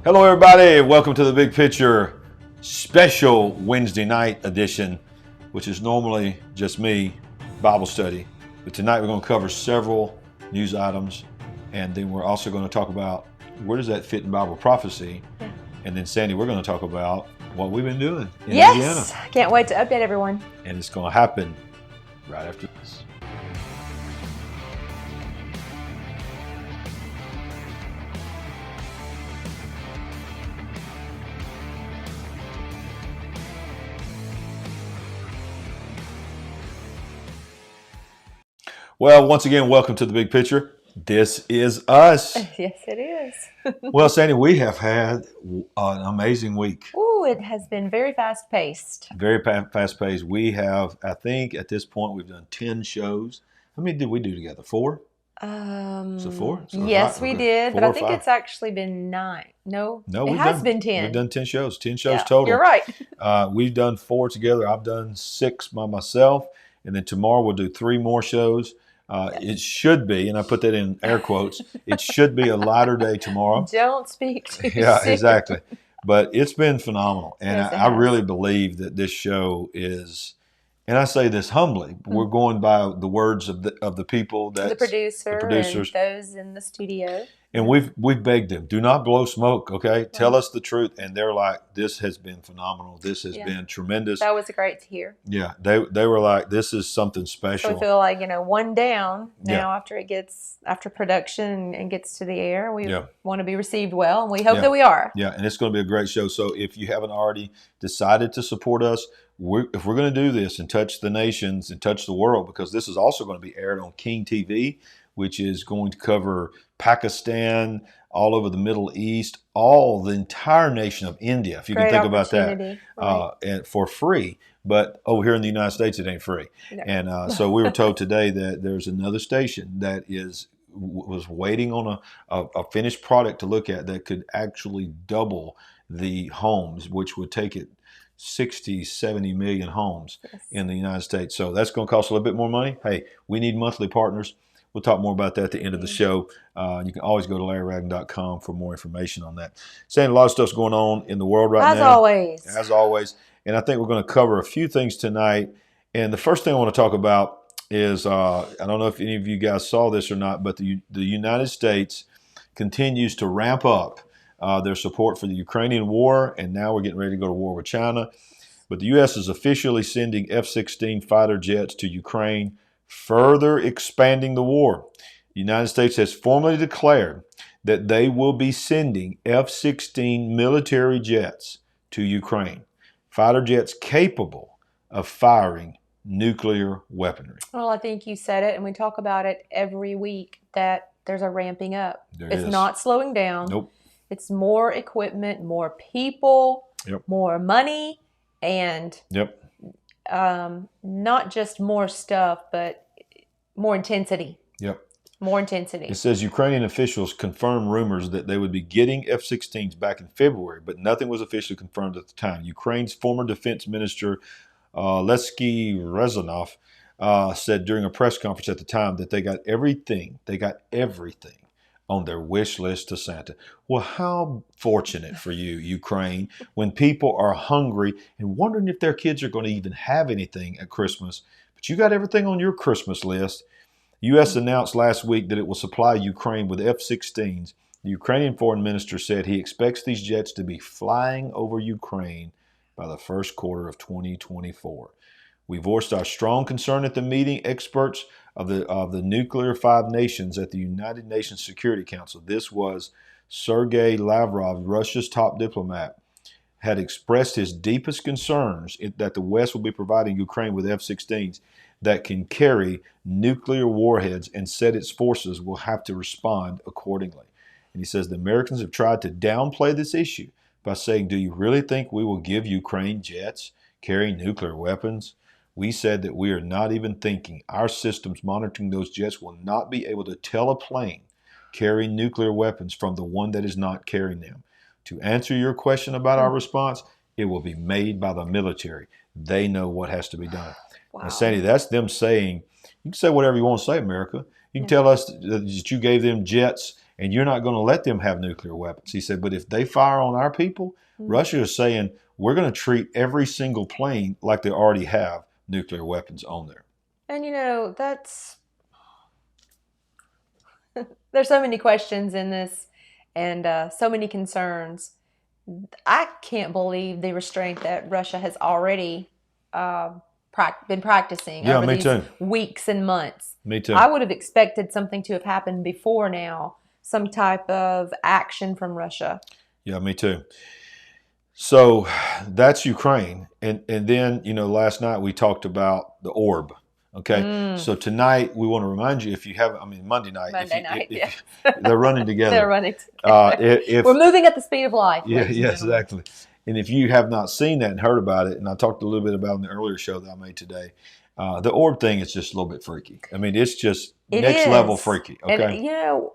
Hello, everybody. Welcome to the Big Picture special Wednesday night edition, which is normally just me, Bible study. But tonight we're going to cover several news items, and then we're also going to talk about where does that fit in Bible prophecy. Yeah. And then, Sandy, we're going to talk about what we've been doing in Indiana. Yes, can't wait to update everyone. And it's going to happen right after this. Well, once again, welcome to the Big Picture. This is us. Yes, it is. Well, Sandy, we have had an amazing week. Ooh, it has been very fast-paced. Very fast-paced. We have, I think, at this point, we've done 10 shows. How many did we do together? 4? So 4? Yes, we did, but I think it's actually been 9. No, it has been 10. We've done 10 shows. 10 shows total. You're right. We've done 4 together. I've done 6 by myself, and then tomorrow we'll do 3 more shows. It should be, and I put that in air quotes, it should be a lighter day tomorrow. Don't speak too soon. Yeah, exactly. But it's been phenomenal. And yes, I really believe that this show is, and I say this humbly, we're going by the words of the people, the producers, and those in the studio. And we've begged them, do not blow smoke, okay? Right. Tell us the truth. And they're like, this has been phenomenal. This has been tremendous. That was great to hear. Yeah, they were like, this is something special. So we feel like, one down now after production and gets to the air. We want to be received well, and we hope that we are. Yeah, and it's going to be a great show. So if you haven't already decided to support us, if we're going to do this and touch the nations and touch the world, because this is also going to be aired on King TV, which is going to cover Pakistan, all over the Middle East, the entire nation of India, if you can think about that, and for free. But over here in the United States, it ain't free. No. And so we were told today that there's another station that was waiting on a finished product to look at that could actually double the homes, which would take it 60, 70 million homes in the United States. So that's going to cost a little bit more money. Hey, we need monthly partners. We'll talk more about that at the end of the show. You can always go to LarryRagland.com for more information on that. Saying a lot of stuff's going on in the world right now. As always. And I think we're going to cover a few things tonight. And the first thing I want to talk about is, I don't know if any of you guys saw this or not, but the United States continues to ramp up their support for the Ukrainian war. And now we're getting ready to go to war with China. But the U.S. is officially sending F-16 fighter jets to Ukraine, further expanding the war. The United States has formally declared that they will be sending F-16 military jets to Ukraine, fighter jets capable of firing nuclear weaponry. Well, I think you said it, and we talk about it every week, that there's a ramping up. It's not slowing down. Nope. It's more equipment, more people, more money, and not just more stuff, but more intensity. More intensity. It says Ukrainian officials confirmed rumors that they would be getting F-16s back in February, but nothing was officially confirmed at the time. Ukraine's former defense minister, Lesky Rezanov, said during a press conference at the time that they got everything on their wish list to Santa. Well, how fortunate for you, Ukraine, when people are hungry and wondering if their kids are going to even have anything at Christmas, but you got everything on your Christmas list. The U.S. announced last week that it will supply Ukraine with F-16s. The Ukrainian foreign minister said he expects these jets to be flying over Ukraine by the first quarter of 2024. We voiced our strong concern at the meeting. Experts of the nuclear 5 nations at the United Nations Security Council. This was Sergei Lavrov, Russia's top diplomat, had expressed his deepest concerns that the West will be providing Ukraine with F-16s that can carry nuclear warheads, and said its forces will have to respond accordingly. And he says the Americans have tried to downplay this issue by saying, do you really think we will give Ukraine jets carrying nuclear weapons? We said that we are not even thinking. Our systems monitoring those jets will not be able to tell a plane carrying nuclear weapons from the one that is not carrying them. To answer your question about our response, it will be made by the military. They know what has to be done. Wow. Now, Sandy, that's them saying, you can say whatever you want to say, America. You can tell us that you gave them jets and you're not going to let them have nuclear weapons. He said, but if they fire on our people, Russia is saying we're going to treat every single plane like they already have nuclear weapons on there. And there's so many questions in this, and so many concerns. I can't believe the restraint that Russia has already been practicing over these weeks and months. Me too. I would have expected something to have happened before now, some type of action from Russia. Yeah, me too. So that's Ukraine. And then, last night we talked about the orb. Okay. So tonight we want to remind you, if you have, Monday night. They're running together. They're running together. We're moving at the speed of light. Yeah, yes, exactly. And if you have not seen that and heard about it, and I talked a little bit about it in the earlier show that I made today, the orb thing is just a little bit freaky. It's just next level freaky. Okay. And,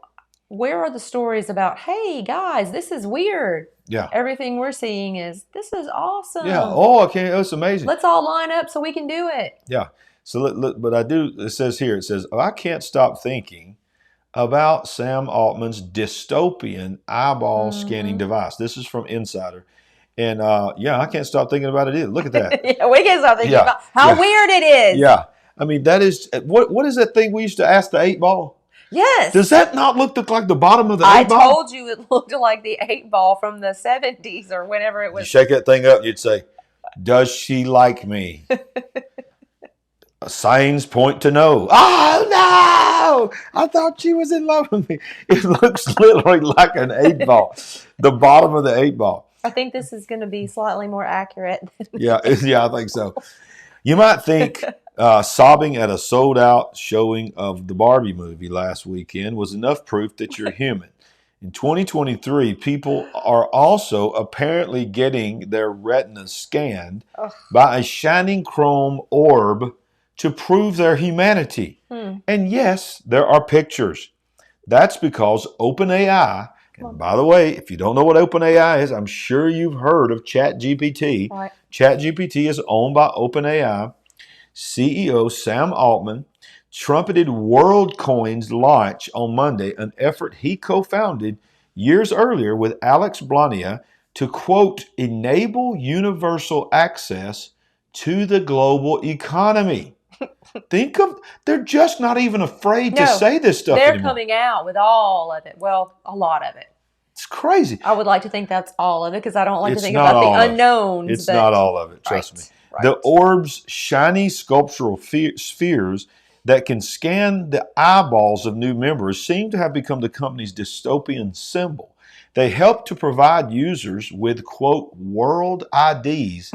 where are the stories about, hey, guys, this is weird? Yeah. Everything we're seeing is, this is awesome. Yeah. Oh, okay. It's amazing. Let's all line up so we can do it. Yeah. So, but it says, I can't stop thinking about Sam Altman's dystopian eyeball scanning device. This is from Insider. And I can't stop thinking about it either. Look at that. Yeah, we can't stop thinking about how weird it is. Yeah. That is, what is that thing we used to ask the 8-ball? Yes. Does that not look like the bottom of the 8-ball? I told you it looked like the 8-ball from the 70s or whenever it was. You shake that thing up and you'd say, does she like me? Signs point to no. Oh, no! I thought she was in love with me. It looks literally like an 8-ball, the bottom of the 8-ball. I think this is going to be slightly more accurate. Yeah, I think so. You might think sobbing at a sold-out showing of the Barbie movie last weekend was enough proof that you're human. In 2023, people are also apparently getting their retinas scanned by a shining chrome orb to prove their humanity. And yes, there are pictures. That's because OpenAI, and by the way, if you don't know what OpenAI is, I'm sure you've heard of ChatGPT. Right. ChatGPT is owned by OpenAI. CEO Sam Altman trumpeted Worldcoin's launch on Monday, an effort he co-founded years earlier with Alex Blania to, quote, enable universal access to the global economy. They're just not even afraid to say this stuff anymore. They're coming out with all of it. Well, a lot of it. It's crazy. I would like to think that's all of it because I don't like to think about the unknowns. It's not all of it, trust me. Right. The orb's shiny sculptural spheres that can scan the eyeballs of new members seem to have become the company's dystopian symbol. They help to provide users with, quote, world IDs,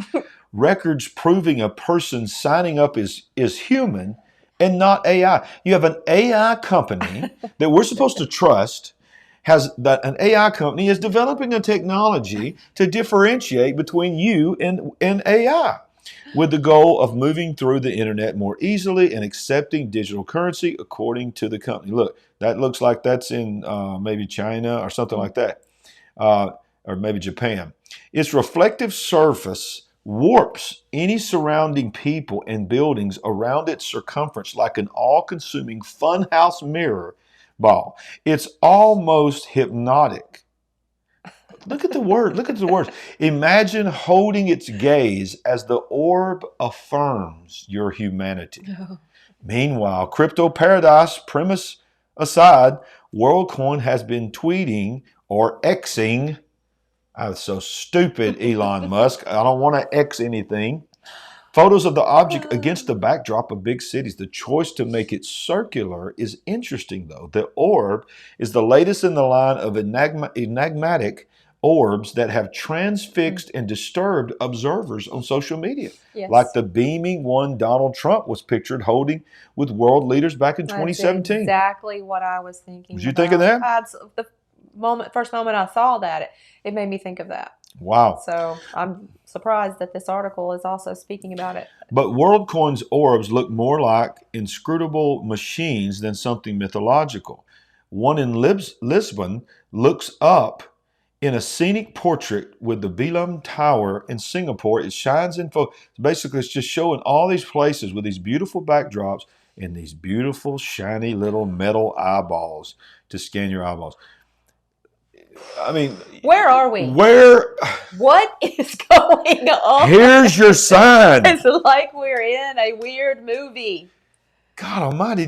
records proving a person signing up is human and not AI. You have an AI company that we're supposed to trust. An AI company is developing a technology to differentiate between you and AI, with the goal of moving through the internet more easily and accepting digital currency, according to the company. Look, that looks like that's in maybe China or something like that, or maybe Japan. Its reflective surface warps any surrounding people and buildings around its circumference like an all-consuming funhouse mirror ball. It's almost hypnotic. Look at the word. Look at the words. Imagine holding its gaze as the orb affirms your humanity. No. Meanwhile, crypto paradise premise aside, Worldcoin has been tweeting or Xing. I was so stupid, Elon Musk. I don't want to X anything. Photos of the object against the backdrop of big cities. The choice to make it circular is interesting, though. The orb is the latest in the line of enigmatic orbs that have transfixed and disturbed observers on social media. Yes. Like the beaming one Donald Trump was pictured holding with world leaders back in 2017. That's exactly what I was thinking. Was you thinking that? The first moment I saw that, it made me think of that. Wow. So I'm surprised that this article is also speaking about it. But Worldcoin's orbs look more like inscrutable machines than something mythological. One in Lisbon looks up in a scenic portrait with the Belém Tower in Singapore. It shines in focus. Basically, it's just showing all these places with these beautiful backdrops and these beautiful, shiny little metal eyeballs to scan your eyeballs. I mean, where are we? What is going on? Here's your sign. It's like we're in a weird movie. God Almighty,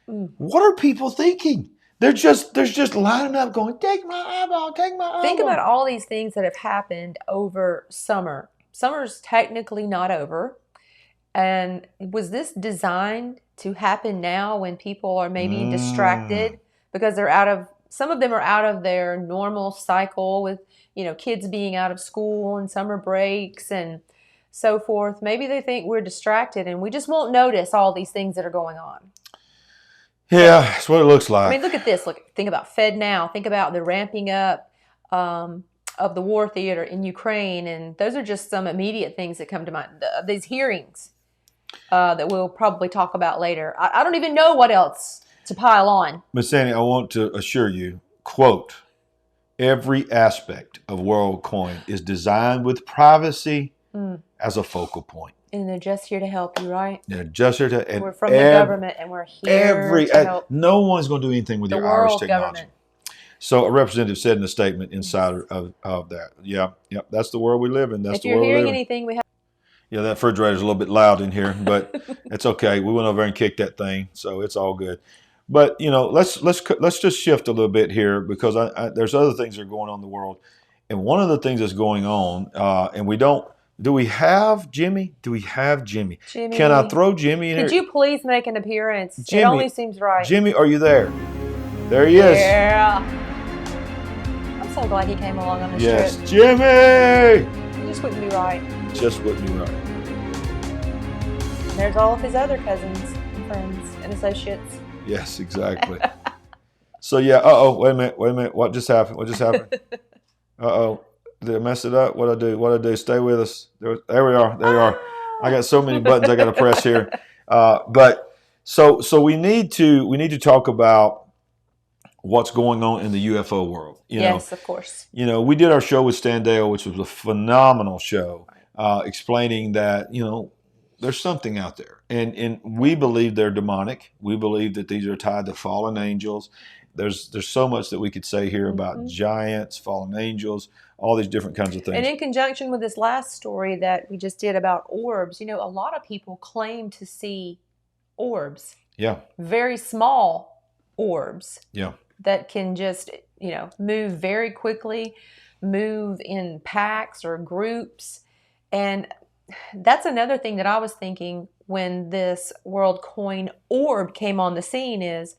what are people thinking? They're just lining up, going, "Take my eyeball, take my eyeball." Think about all these things that have happened over summer. Summer's technically not over, and was this designed to happen now when people are maybe distracted because some of them are out of their normal cycle with, kids being out of school and summer breaks and so forth. Maybe they think we're distracted and we just won't notice all these things that are going on. Yeah, that's what it looks like. I mean, look at this. Think about Fed Now. Think about the ramping up of the war theater in Ukraine. And those are just some immediate things that come to mind. These hearings that we'll probably talk about later. I don't even know what else to pile on. Ms. Sandy, I want to assure you, quote, every aspect of Worldcoin is designed with privacy as a focal point. And they're just here to help you, right? They're just here to. And we're from the government, and we're here to help. No one's going to do anything with your iris technology. Government. So a representative said in a statement inside of that. Yeah, that's the world we live in. That's if the world we live in. If you're hearing anything, we have. Yeah, that refrigerator's a little bit loud in here, but it's okay. We went over and kicked that thing, so it's all good. But let's just shift a little bit here because there's other things that are going on in the world, and one of the things that's going on, and we don't. Do we have Jimmy? Can I throw Jimmy in here? Could you please make an appearance? Jimmy, it only seems right. Jimmy, are you there? There he is. Yeah. I'm so glad he came along on this trip. Yes, Jimmy! He just wouldn't be right. Just wouldn't be right. And there's all of his other cousins and friends and associates. Yes, exactly. So yeah, wait a minute. What just happened? Did I mess it up? What I do? Stay with us. There we are. I got so many buttons I got to press here. But so we need to talk about what's going on in the UFO world. Yes, of course. We did our show with Stan Dale, which was a phenomenal show, explaining that there's something out there, and we believe they're demonic. We believe that these are tied to fallen angels. There's so much that we could say here about giants, fallen angels, all these different kinds of things. And in conjunction with this last story that we just did about orbs, a lot of people claim to see orbs. Yeah. Very small orbs. Yeah. That can just, move very quickly, move in packs or groups. And that's another thing that I was thinking when this Worldcoin orb came on the scene is,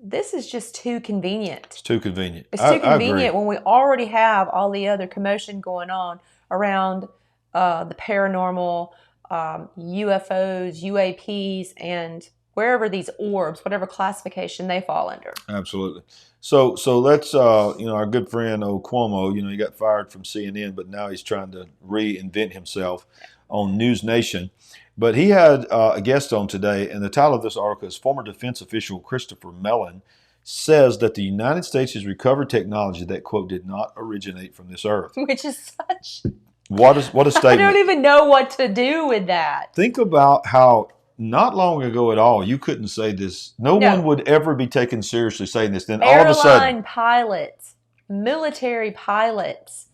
this is just too convenient. It's too convenient. It's too convenient when we already have all the other commotion going on around the paranormal, UFOs, UAPs, and wherever these orbs, whatever classification they fall under. Absolutely. So let's, our good friend Cuomo, he got fired from CNN, but now he's trying to reinvent himself on News Nation. But he had a guest on today, and the title of this article is Former Defense Official Christopher Mellon says that the United States has recovered technology that, quote, did not originate from this earth. Which is such... What a statement. I don't even know what to do with that. Think about how not long ago at all, you couldn't say this. No one would ever be taken seriously saying this. Then all of a sudden... Airline pilots, military pilots,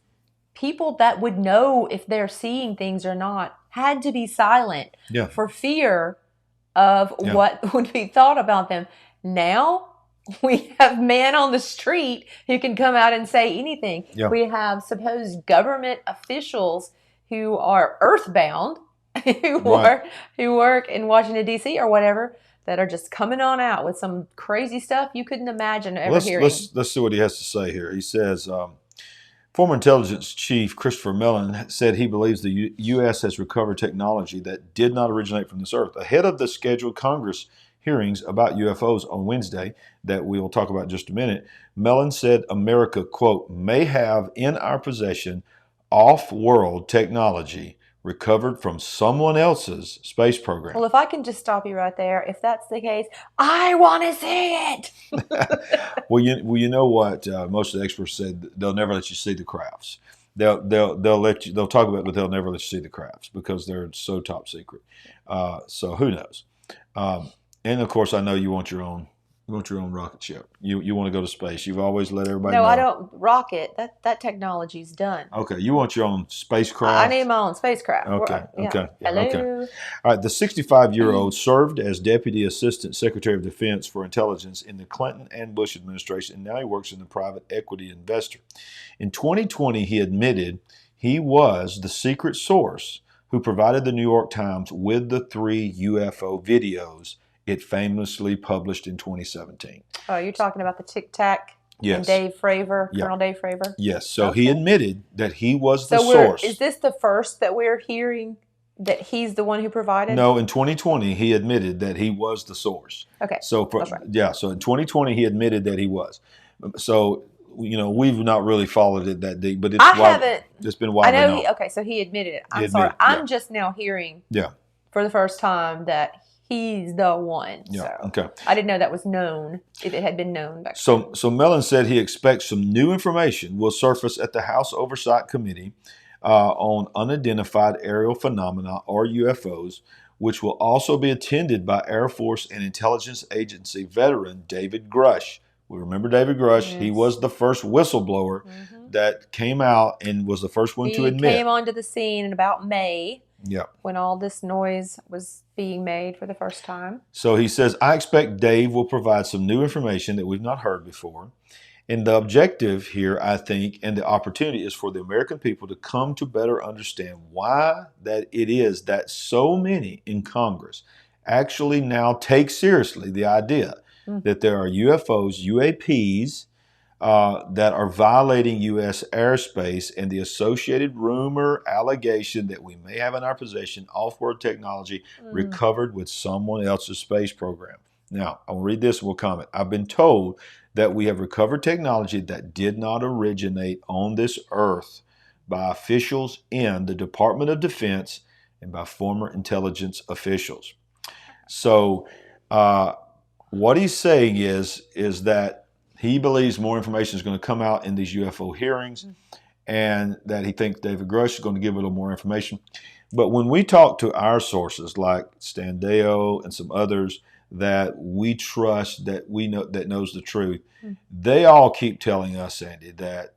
people that would know if they're seeing things or not, had to be silent for fear of what would be thought about them. Now, we have man on the street who can come out and say anything. Yeah. We have supposed government officials who are earthbound, who work in Washington, D.C. or whatever, that are just coming on out with some crazy stuff you couldn't imagine ever hearing. Let's see what he has to say here. He says... Former intelligence chief Christopher Mellon said he believes the U.S. has recovered technology that did not originate from this earth. Ahead of the scheduled Congress hearings about UFOs on Wednesday that we will talk about in just a minute, Mellon said America, quote, may have in our possession off-world technology recovered from someone else's space program. Well, if I can just stop you right there, if that's the case, I want to see it. Well, you know what? Most of the experts said they'll never let you see the crafts. They'll let you. They'll talk about it, but they'll never let you see the crafts because they're so top secret. So who knows? And of course, I know you want your own You want your own rocket ship. You want to go to space. You've always let everybody know. No, I don't. Rocket. That technology's done. Okay, you want your own spacecraft. I need my own spacecraft. Okay, yeah. okay, yeah, Hello. Okay. All right, the 65-year-old served as Deputy Assistant Secretary of Defense for Intelligence in the Clinton and Bush administration, and now he works in the private equity investor. In 2020, he admitted he was the secret source who provided the New York Times with the 3 UFO videos it famously published in 2017. Oh, you're talking about the Tic Tac? Yes. And Dave Fravor, Colonel Dave Fravor? Yes. So he admitted that he was the source. Is this the first that we're hearing that he's the one who provided? No, in 2020, he admitted that he was the source. Okay. So, so in 2020, he admitted that he was. So, we've not really followed it that deep, but it's been widely known. So he admitted it. I'm just now hearing for the first time that he's the one. Yeah. So Okay. I didn't know that was known, if it had been known back then. So Mellon said he expects some new information will surface at the House Oversight Committee on unidentified aerial phenomena, or UFOs, which will also be attended by Air Force and Intelligence Agency veteran David Grush. We remember David Grush. Yes. He was the first whistleblower that came out and was the first one to admit. He came onto the scene in about May. Yeah. When all this noise was being made for the first time. So he says, I expect Dave will provide some new information that we've not heard before. And the objective here, I think, and the opportunity is for the American people to come to better understand why that it is that so many in Congress actually now take seriously the idea that there are UFOs, UAPs, that are violating U.S. airspace, and the associated rumor, allegation that we may have in our possession off-world technology recovered with someone else's space program. Now, I'll read this and we'll comment. I've been told that we have recovered technology that did not originate on this earth by officials in the Department of Defense and by former intelligence officials. So what he's saying is that he believes more information is going to come out in these UFO hearings, and that he thinks David Grush is going to give a little more information. But when we talk to our sources like Standeo and some others that we trust, that we know, that knows the truth, they all keep telling us, Sandy, that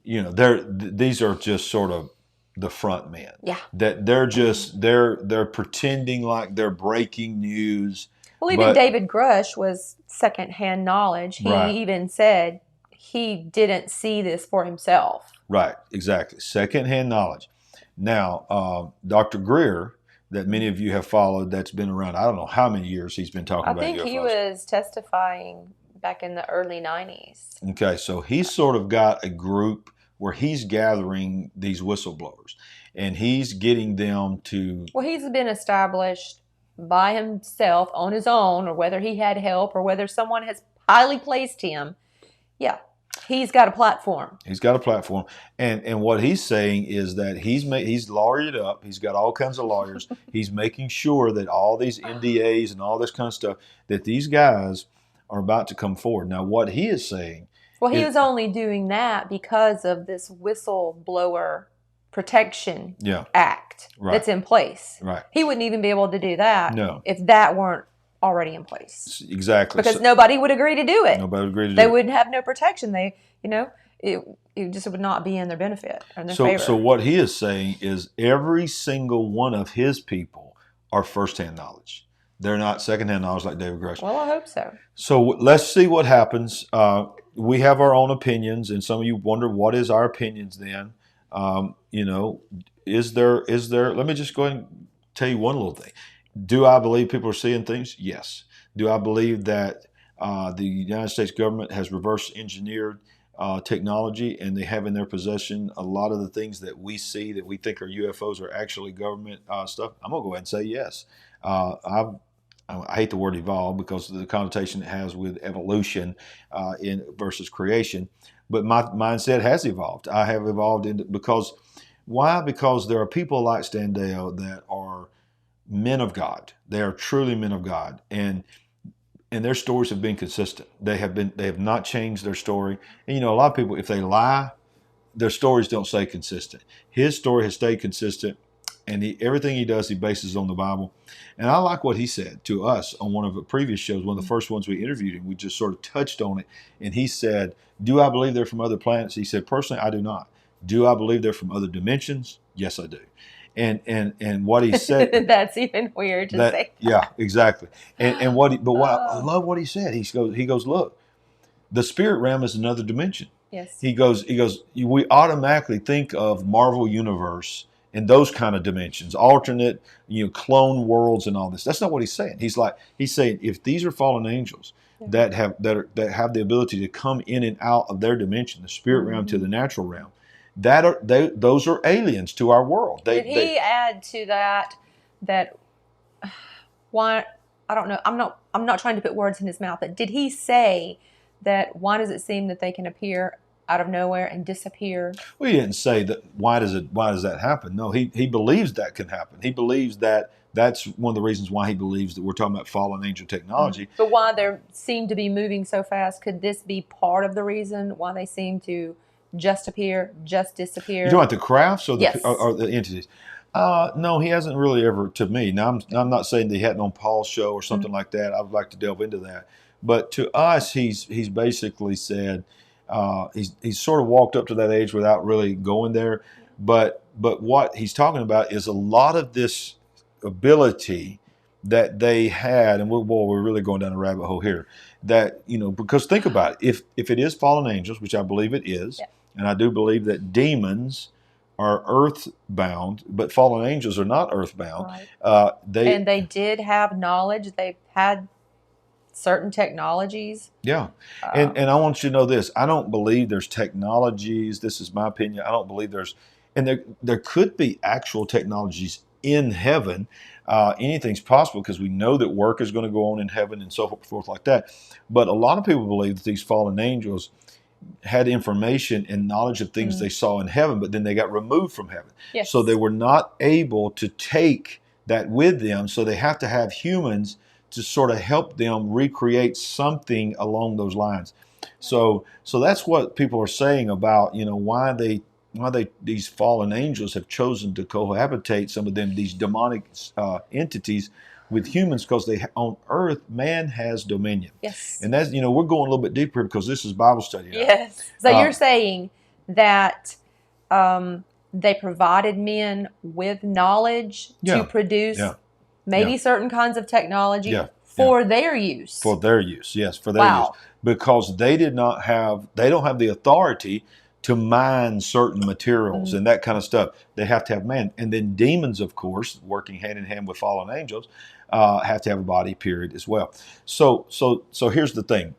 these are just sort of the front men. Yeah. That they're just they're pretending like they're breaking news. Well, even David Grush was secondhand knowledge. He even said he didn't see this for himself. Right, exactly. Secondhand knowledge. Now, Dr. Greer, that many of you have followed, that's been around, I don't know how many years he's been talking about UFOs. I think he was testifying back in the early 90s. Okay, so he's sort of got a group where he's gathering these whistleblowers, and he's getting them to... Well, he's been established by himself on his own, or whether he had help, or whether someone has highly placed him. Yeah, he's got a platform. He's got a platform, and what he's saying is that he's lawyered up. He's got all kinds of lawyers. He's making sure that all these NDAs and all this kind of stuff, that these guys are about to come forward. Now, what he is saying... Well, he was only doing that because of this whistleblower Protection Act that's in place. Right. He wouldn't even be able to do that if that weren't already in place. Exactly. Because nobody would agree to do it. Nobody would agree to do it. They wouldn't have no protection. It just would not be in their benefit or in their favor. So what he is saying is every single one of his people are first-hand knowledge. They're not second-hand knowledge like David Grush. Well, I hope so. So let's see what happens. We have our own opinions, and some of you wonder, what is our opinions then? Is there, let me just go ahead and tell you one little thing. Do I believe people are seeing things? Yes. Do I believe that the United States government has reverse engineered technology, and they have in their possession a lot of the things that we see that we think are UFOs are actually government stuff? I'm going to go ahead and say yes. I hate the word evolve because of the connotation it has with evolution versus creation. But my mindset has evolved. I have evolved why? Because there are people like Standeo that are men of God. They are truly men of God, and their stories have been consistent. They have not changed their story. And a lot of people, if they lie, their stories don't stay consistent. His story has stayed consistent. and everything he does, he bases on the Bible. And I like what he said to us on one of the previous shows, one of the first ones we interviewed him. We just sort of touched on it. And he said, do I believe they're from other planets? He said, personally, I do not. Do I believe they're from other dimensions? Yes, I do. And what he said. That's even weird to say. Yeah, exactly. I love what he said. He goes, look, the spirit realm is another dimension. Yes. He goes, we automatically think of Marvel Universe in those kind of dimensions, alternate, clone worlds and all this. That's not what he's saying. He's saying if these are fallen angels that have the ability to come in and out of their dimension, the spirit realm to the natural realm, those are aliens to our world. Did he add to that why? I don't know. I'm not trying to put words in his mouth. But did he say that why does it seem that they can appear out of nowhere and disappear? Well, he didn't say that. Why does that happen? No, he believes that can happen. He believes that that's one of the reasons why he believes that we're talking about fallen angel technology. But why they seem to be moving so fast? Could this be part of the reason why they seem to just appear, just disappear? You're talking about the crafts or yes. or the entities? No, he hasn't really ever, to me. Now, I'm not saying that he hadn't on Paul's show or something like that. I would like to delve into that. But to us, he's basically said, he's sort of walked up to that age without really going there. But what he's talking about is a lot of this ability that they had, and we're really going down a rabbit hole here, that, because think about it, if it is fallen angels, which I believe it is, and I do believe that demons are earthbound, but fallen angels are not earthbound. Right. They did have knowledge. They've had certain technologies. Yeah. And I want you to know this. I don't believe there's technologies. This is my opinion. I don't believe there could be actual technologies in heaven. Anything's possible because we know that work is going to go on in heaven and so forth like that. But a lot of people believe that these fallen angels had information and knowledge of things they saw in heaven, but then they got removed from heaven. Yes. So they were not able to take that with them. So they have to have humans to sort of help them recreate something along those lines. So that's what people are saying about, why these fallen angels have chosen to cohabitate, some of them, these demonic entities, with humans, because on earth, man has dominion. Yes. And that's, we're going a little bit deeper because this is Bible study now. Yes. So you're saying that they provided men with knowledge to produce maybe certain kinds of technology for their use. For their use, yes, for their use. Because they don't have the authority to mine certain materials and that kind of stuff. They have to have man. And then demons, of course, working hand in hand with fallen angels, have to have a body, period, as well. So here's the thing.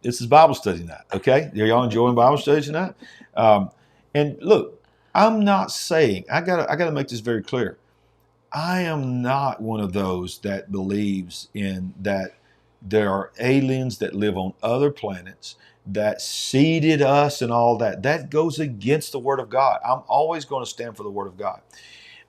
This is Bible study night, okay? Are y'all enjoying Bible study tonight? And look, I'm not saying, I gotta make this very clear. I am not one of those that believes in that there are aliens that live on other planets that seeded us and all that. That goes against the Word of God. I'm always going to stand for the Word of God.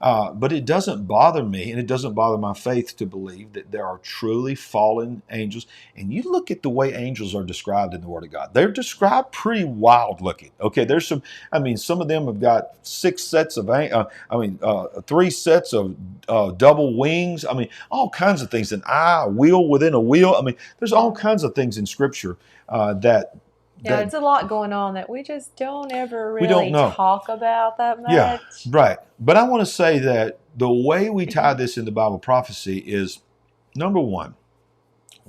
But it doesn't bother me, and it doesn't bother my faith to believe that there are truly fallen angels. And you look at the way angels are described in the Word of God. They're described pretty wild looking. Okay, there's some of them have got 3 sets of double wings. All kinds of things. An eye, a wheel within a wheel. There's all kinds of things in Scripture that. Yeah, it's a lot going on that we just don't ever really talk about that much. Yeah, right. But I want to say that the way we tie this into Bible prophecy is, number one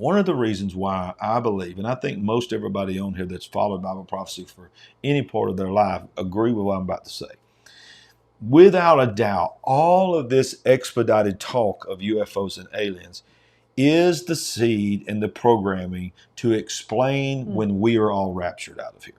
of the reasons why I believe, and I think most everybody on here that's followed Bible prophecy for any part of their life agree with what I'm about to say. Without a doubt, all of this expedited talk of UFOs and aliens is the seed and the programming to explain when we are all raptured out of here.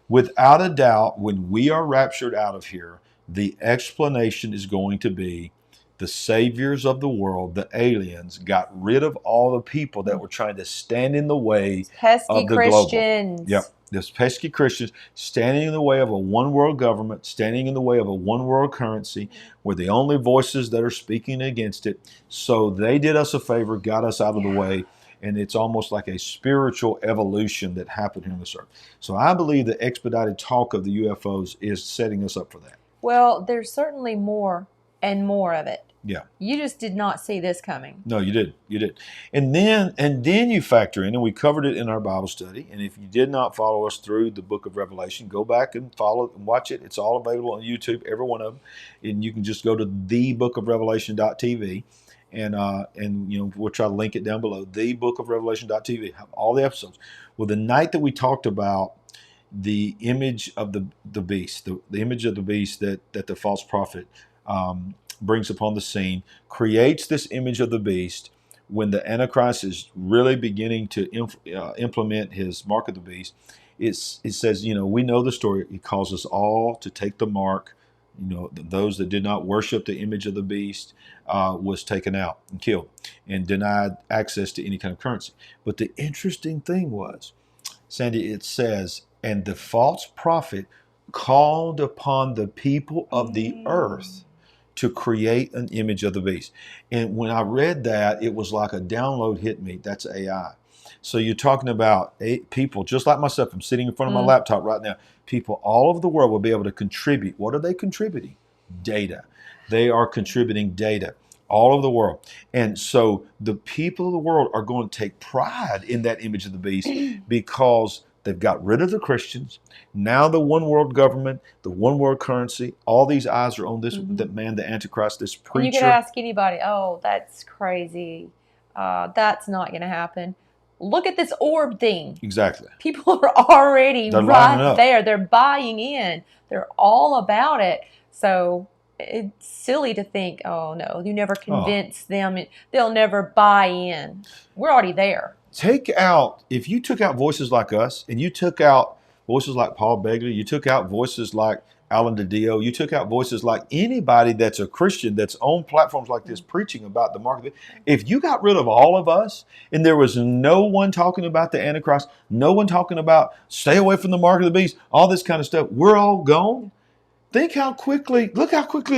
Without a doubt, when we are raptured out of here, the explanation is going to be the saviors of the world, the aliens, got rid of all the people that were trying to stand in the way of the Christians. Global. Yep. This pesky Christians standing in the way of a one world government, standing in the way of a one world currency. We're the only voices that are speaking against it. So they did us a favor, got us out of the way, and it's almost like a spiritual evolution that happened here on this earth. So I believe the expedited talk of the UFOs is setting us up for that. Well, there's certainly more and more of it. Yeah. You just did not see this coming. No, you did. You did. And then you factor in, and we covered it in our Bible study. And if you did not follow us through the book of Revelation, go back and follow and watch it. It's all available on YouTube, every one of them. And you can just go to thebookofrevelation.tv. And you know, we'll try to link it down below. Thebookofrevelation.tv. Have all the episodes. Well, the night that we talked about the image of the beast, the image of the beast that the false prophet brings upon the scene, creates this image of the beast when the Antichrist is really beginning to implement his mark of the beast. It says, you know, we know the story. He calls us all to take the mark. You know, those that did not worship the image of the beast was taken out and killed and denied access to any kind of currency. But the interesting thing was, Sandy, it says, and the false prophet called upon the people of the earth to create an image of the beast. And when I read that, it was like a download hit me. That's AI. So you're talking about people just like myself. I'm sitting in front of my laptop right now. People all over the world will be able to contribute. What are they contributing? Data. They are contributing data all over the world. And so the people of the world are going to take pride in that image of the beast because they've got rid of the Christians. Now the one world government, the one world currency, all these eyes are on this that man, the Antichrist, this preacher. And you could ask anybody, oh, that's crazy. That's not going to happen. Look at this orb thing. Exactly. People are already right there. They're buying in. They're all about it. So it's silly to think, oh, no, you never convince them. They'll never buy in. We're already there. If you took out voices like us, and you took out voices like Paul Begley, you took out voices like Alan DiDio, you took out voices like anybody that's a Christian that's on platforms like this preaching about the mark of it. If you got rid of all of us and there was no one talking about the Antichrist, no one talking about stay away from the mark of the beast, all this kind of stuff, we're all gone. Look how quickly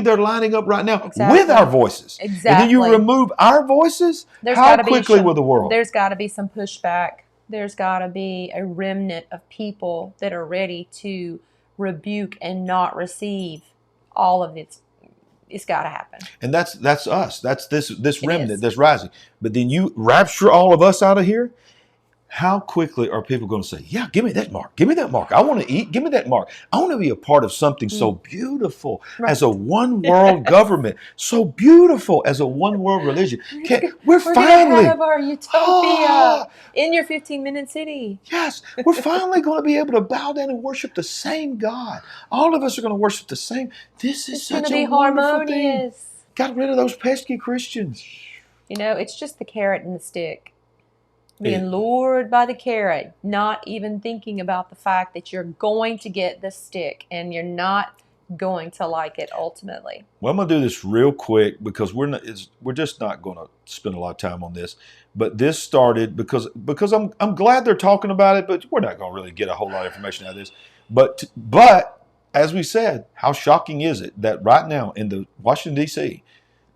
they're lining up right now with our voices. Exactly. And then you remove our voices, how quickly will the world? There's got to be some pushback. There's got to be a remnant of people that are ready to rebuke and not receive all of it. It's got to happen. And that's us. That's this remnant that's rising. But then you rapture all of us out of here. How quickly are people going to say, yeah, give me that mark. Give me that mark. I want to eat. Give me that mark. I want to be a part of something so beautiful as a one world government, so beautiful as a one world religion. We're finally have our utopia in your 15-minute city. Yes, we're finally going to be able to bow down and worship the same God. All of us are going to worship the same. This is such a wonderful thing. Got rid of those pesky Christians. You know, it's just the carrot and the stick. Being lured by the carrot, not even thinking about the fact that you're going to get the stick and you're not going to like it ultimately. Well, I'm going to do this real quick because we're just not going to spend a lot of time on this. But this started because I'm glad they're talking about it, but we're not going to really get a whole lot of information out of this. But as we said, how shocking is it that right now in the Washington, D.C.,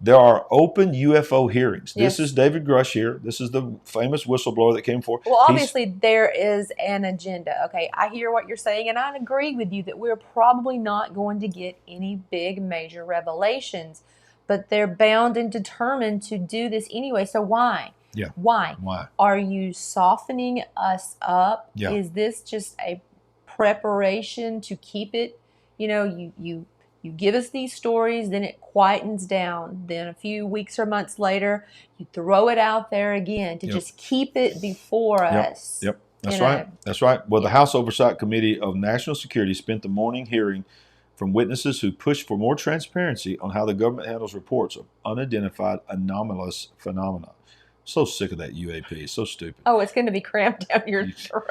there are open UFO hearings. Yes. This is David Grush here. This is the famous whistleblower that came forward. Well, obviously there is an agenda. Okay, I hear what you're saying, and I agree with you that we're probably not going to get any big major revelations, but they're bound and determined to do this anyway. So why? Yeah. Why? Are you softening us up? Yeah. Is this just a preparation to keep it? You know, you give us these stories, then it quietens down. Then a few weeks or months later, you throw it out there again to just keep it before us. Yep, that's right. That's right. Well, the House Oversight Committee of National Security spent the morning hearing from witnesses who pushed for more transparency on how the government handles reports of unidentified anomalous phenomena. So sick of that UAP. It's so stupid. Oh, it's going to be cramped down your throat.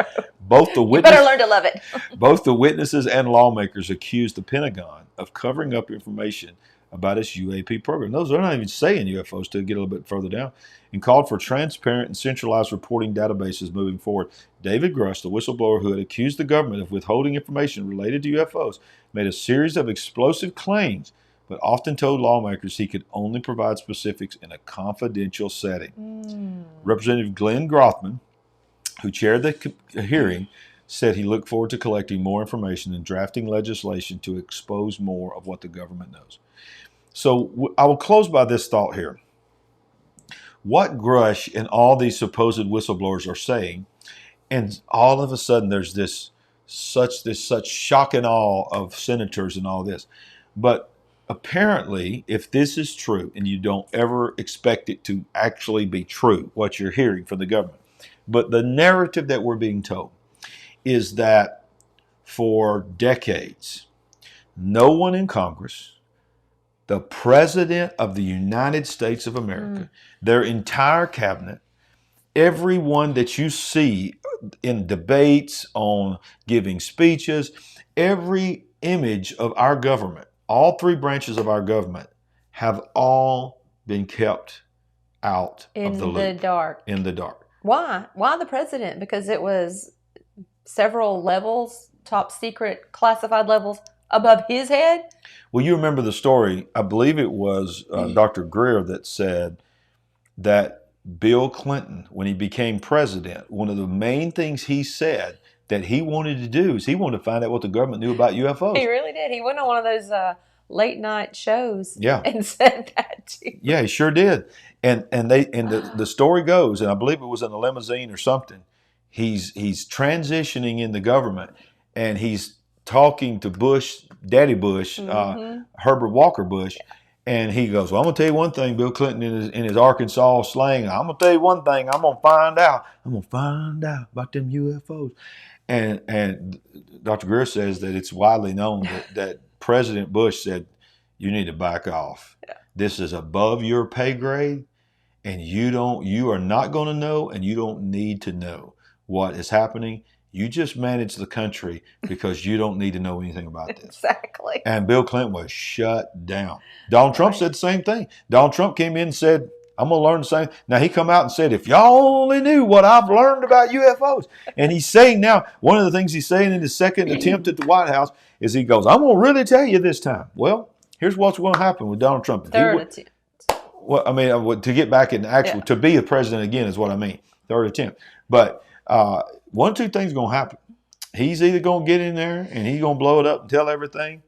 You better learn to love it. Both the witnesses and lawmakers accused the Pentagon of covering up information about its UAP program. They're not even saying UFOs to get a little bit further down, and called for transparent and centralized reporting databases moving forward. David Grush, the whistleblower who had accused the government of withholding information related to UFOs, made a series of explosive claims, but often told lawmakers he could only provide specifics in a confidential setting. Representative Glenn Grothman, who chaired the hearing, said he looked forward to collecting more information and drafting legislation to expose more of what the government knows. So I will close by this thought here. What Grush and all these supposed whistleblowers are saying, and all of a sudden there's such shock and awe of senators and all this. But apparently, if this is true, and you don't ever expect it to actually be true, what you're hearing from the government, but the narrative that we're being told is that for decades, no one in Congress, the President of the United States of America, their entire cabinet, everyone that you see in debates, on giving speeches, every image of our government, all three branches of our government have all been kept out of the loop. In the dark. Why? Why the president? Because it was several levels, top secret, classified levels above his head? Well, you remember the story, I believe it was Dr. Greer that said that Bill Clinton, when he became president, one of the main things he said that he wanted to do is he wanted to find out what the government knew about UFOs. He really did. He went on one of those late night shows and said that too. Yeah, he sure did. And the story goes, and I believe it was in a limousine or something, he's transitioning in the government, and he's talking to Bush, Daddy Bush, Herbert Walker Bush, and he goes, well, I'm going to tell you one thing, Bill Clinton in his Arkansas slang, I'm going to tell you one thing, I'm going to find out about them UFOs. And Dr. Greer says that it's widely known that President Bush said, you need to back off. Yeah. This is above your pay grade, and you are not going to know, and you don't need to know what is happening. You just manage the country because you don't need to know anything about this. Exactly. And Bill Clinton was shut down. Donald Trump said the same thing. Donald Trump came in and said, I'm going to learn the same. Now, he come out and said, if y'all only knew what I've learned about UFOs. And he's saying now, one of the things he's saying in his second attempt at the White House is he goes, I'm going to really tell you this time. Well, here's what's going to happen with Donald Trump. Third attempt. Well, I mean, to get back in to be a president again is what I mean. Third attempt. But one of two things is going to happen. He's either going to get in there and he's going to blow it up and tell everything,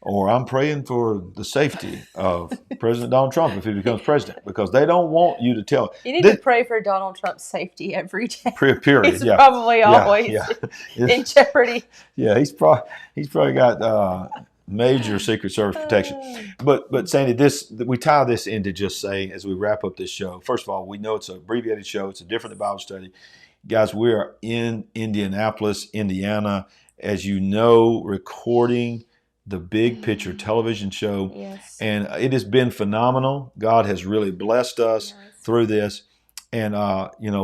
or I'm praying for the safety of President Donald Trump if he becomes president, because they don't want you to tell. You need to pray for Donald Trump's safety every day. Period. He's probably always in jeopardy. Yeah, he's probably got major Secret Service protection. But Sandy, we tie this into just saying, as we wrap up this show, first of all, we know it's an abbreviated show. It's a different Bible study. Guys, we are in Indianapolis, Indiana, as you know, recording the Big Picture television show. Yes. And it has been phenomenal. God has really blessed us through this. And,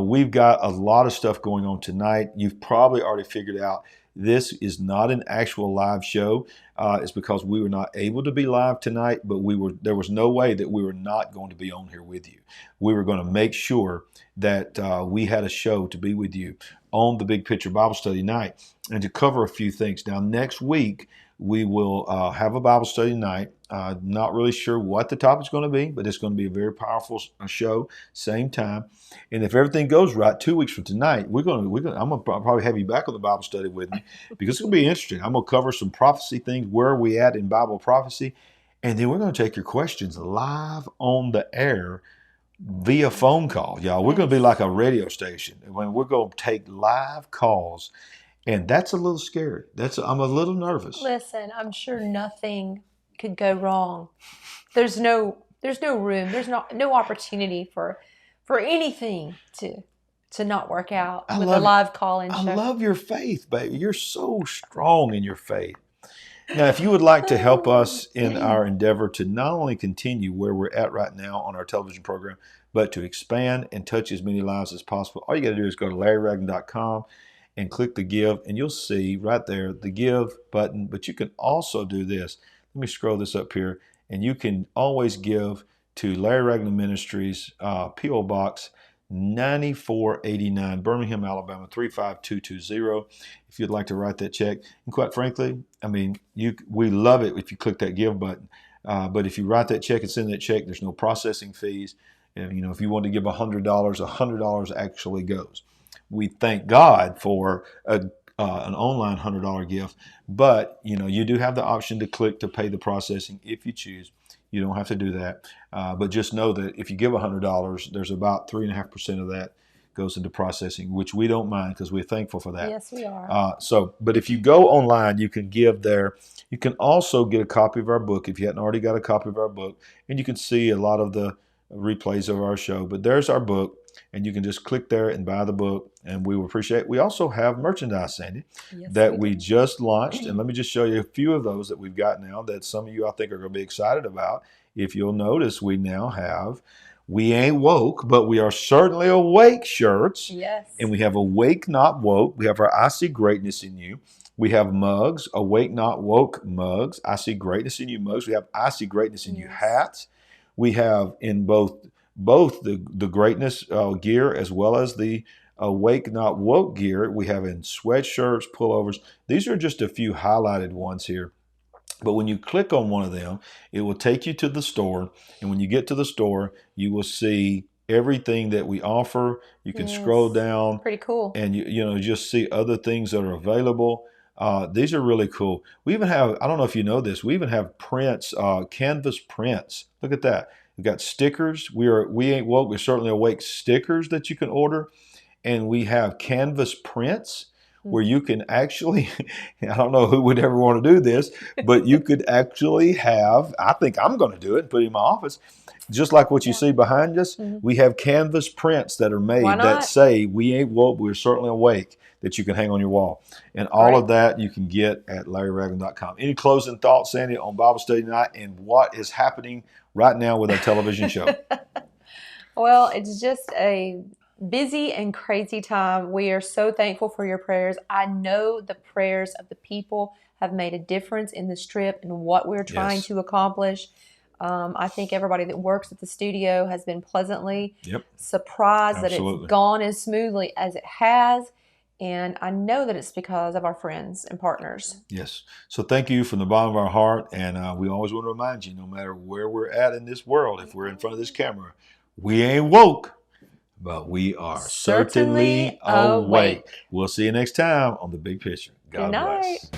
we've got a lot of stuff going on tonight. You've probably already figured out this is not an actual live show. It's because we were not able to be live tonight, but there was no way that we were not going to be on here with you. We were going to make sure that we had a show to be with you on the Big Picture Bible Study night and to cover a few things. Now, next week, we will have a Bible study night. Not really sure what the topic's going to be, but it's going to be a very powerful show, same time. And if everything goes right, 2 weeks from tonight, I'm going to probably have you back on the Bible study with me, because it's going to be interesting. I'm going to cover some prophecy things. Where are we at in Bible prophecy? And then we're going to take your questions live on the air via phone call, y'all. We're going to be like a radio station. When we're going to take live calls. And that's a little scary. I'm a little nervous. Listen, I'm sure nothing could go wrong. There's no room. There's no opportunity for anything to not work out with a live call-in show. I love your faith, baby. You're so strong in your faith. Now, if you would like to help us in our endeavor to not only continue where we're at right now on our television program, but to expand and touch as many lives as possible, all you got to do is go to LarryRagland.com and click the give, and you'll see right there the give button. But you can also do this. Let me scroll this up here, and you can always give to Larry Ragland Ministries, P.O. Box 9489, Birmingham, Alabama 35220. If you'd like to write that check, and quite frankly, I mean, we love it if you click that give button. But if you write that check and send that check, there's no processing fees. And if you want to give $100, $100 actually goes. We thank God for an online $100 gift, but you do have the option to click to pay the processing if you choose. You don't have to do that. But just know that if you give $100, there's about 3.5% of that goes into processing, which we don't mind because we're thankful for that. Yes, we are. But if you go online, you can give there. You can also get a copy of our book if you hadn't already got a copy of our book, and you can see a lot of the replays of our show. But there's our book, and you can just click there and buy the book, and we will appreciate it. We also have merchandise, Sandy, that we just launched, and let me just show you a few of those that we've got now that some of you I think are going to be excited about. If you'll notice, we now have "We Ain't Woke, but We Are Certainly Awake" shirts. Yes. And we have "Awake Not Woke." We have our "I See Greatness in You." We have mugs, "Awake Not Woke" mugs, "I See Greatness in You" mugs. We have "I See Greatness in You" hats. We have in both the greatness gear as well as the "Awake Not Woke" gear. We have in sweatshirts, pullovers. These are just a few highlighted ones here. But when you click on one of them, it will take you to the store. And when you get to the store, you will see everything that we offer. You can scroll down. Pretty cool. And you just see other things that are available. These are really cool. We even have, I don't know if you know this, we even have prints, canvas prints. Look at that. We've got stickers. We Ain't Woke, We're Certainly Awake stickers that you can order. And we have canvas prints where you can actually, I don't know who would ever want to do this, but you could actually have, I think I'm going to do it and put it in my office, just like what you see behind us. We have canvas prints that are made that say "We Ain't Woke, We're Certainly Awake," that you can hang on your wall. And all of that you can get at LarryRagland.com. Any closing thoughts, Sandy, on Bible study tonight and what is happening right now with our television show? Well, it's just a busy and crazy time. We are so thankful for your prayers. I know the prayers of the people have made a difference in this trip and what we're trying to accomplish. I think everybody that works at the studio has been pleasantly surprised that it's gone as smoothly as it has. And I know that it's because of our friends and partners. Yes. So thank you from the bottom of our heart. And we always want to remind you, no matter where we're at in this world, if we're in front of this camera, we ain't woke, but we are certainly awake. We'll see you next time on The Big Picture. God bless.